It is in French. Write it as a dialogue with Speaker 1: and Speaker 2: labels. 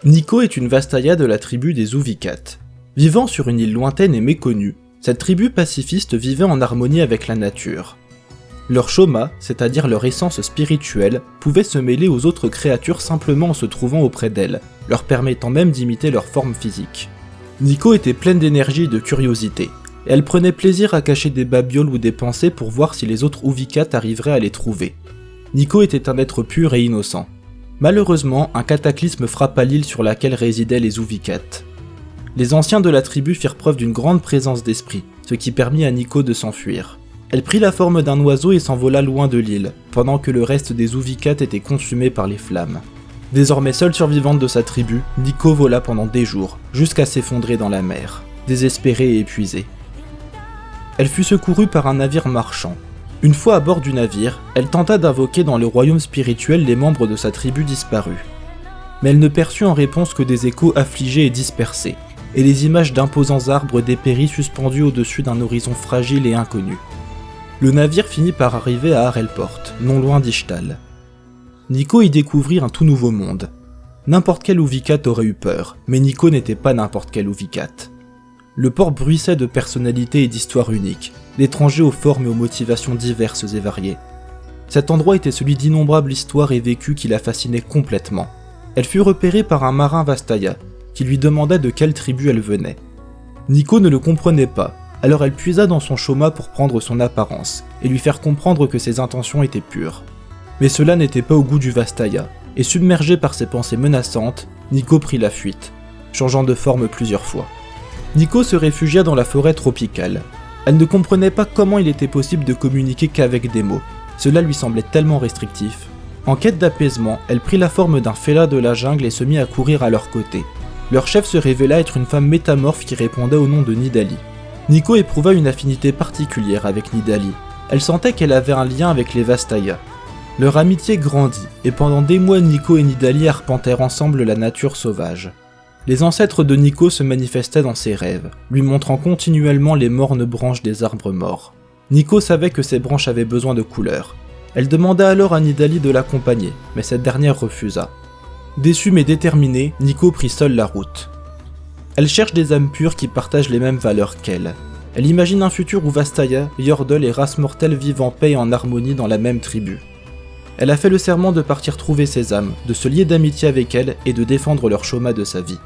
Speaker 1: Nico est une Vastaya de la tribu des Uvicat. Vivant sur une île lointaine et méconnue, cette tribu pacifiste vivait en harmonie avec la nature. Leur Shoma, c'est-à-dire leur essence spirituelle, pouvait se mêler aux autres créatures simplement en se trouvant auprès d'elles, leur permettant même d'imiter leur forme physique. Nico était pleine d'énergie et de curiosité, et elle prenait plaisir à cacher des babioles ou des pensées pour voir si les autres Uvicat arriveraient à les trouver. Nico était un être pur et innocent. Malheureusement, un cataclysme frappa l'île sur laquelle résidaient les Uvicat. Les anciens de la tribu firent preuve d'une grande présence d'esprit, ce qui permit à Nico de s'enfuir. Elle prit la forme d'un oiseau et s'envola loin de l'île, pendant que le reste des Uvicat était consumé par les flammes. Désormais seule survivante de sa tribu, Nico vola pendant des jours, jusqu'à s'effondrer dans la mer, désespérée et épuisée. Elle fut secourue par un navire marchand. Une fois à bord du navire, elle tenta d'invoquer dans le royaume spirituel les membres de sa tribu disparus. Mais elle ne perçut en réponse que des échos affligés et dispersés, et les images d'imposants arbres dépéris suspendus au-dessus d'un horizon fragile et inconnu. Le navire finit par arriver à Harelport, non loin d'Ishtal. Nico y découvrit un tout nouveau monde. N'importe quel Uvicat aurait eu peur, mais Nico n'était pas n'importe quel Uvicat. Le port bruissait de personnalités et d'histoires uniques, d'étrangers aux formes et aux motivations diverses et variées. Cet endroit était celui d'innombrables histoires et vécus qui la fascinaient complètement. Elle fut repérée par un marin Vastaya, qui lui demanda de quelle tribu elle venait. Nico ne le comprenait pas, alors elle puisa dans son Shoma pour prendre son apparence, et lui faire comprendre que ses intentions étaient pures. Mais cela n'était pas au goût du Vastaya, et submergé par ses pensées menaçantes, Nico prit la fuite, changeant de forme plusieurs fois. Nico se réfugia dans la forêt tropicale. Elle ne comprenait pas comment il était possible de communiquer qu'avec des mots. Cela lui semblait tellement restrictif. En quête d'apaisement, elle prit la forme d'un félin de la jungle et se mit à courir à leur côté. Leur chef se révéla être une femme métamorphe qui répondait au nom de Nidali. Nico éprouva une affinité particulière avec Nidali. Elle sentait qu'elle avait un lien avec les Vastaya. Leur amitié grandit, et pendant des mois Nico et Nidali arpentèrent ensemble la nature sauvage. Les ancêtres de Nico se manifestaient dans ses rêves, lui montrant continuellement les mornes branches des arbres morts. Nico savait que ces branches avaient besoin de couleurs. Elle demanda alors à Nidali de l'accompagner, mais cette dernière refusa. Déçue mais déterminée, Nico prit seule la route. Elle cherche des âmes pures qui partagent les mêmes valeurs qu'elle. Elle imagine un futur où Vastaya, Yordle et races mortelles vivent en paix et en harmonie dans la même tribu. Elle a fait le serment de partir trouver ces âmes, de se lier d'amitié avec elles et de défendre leur Shoma de sa vie.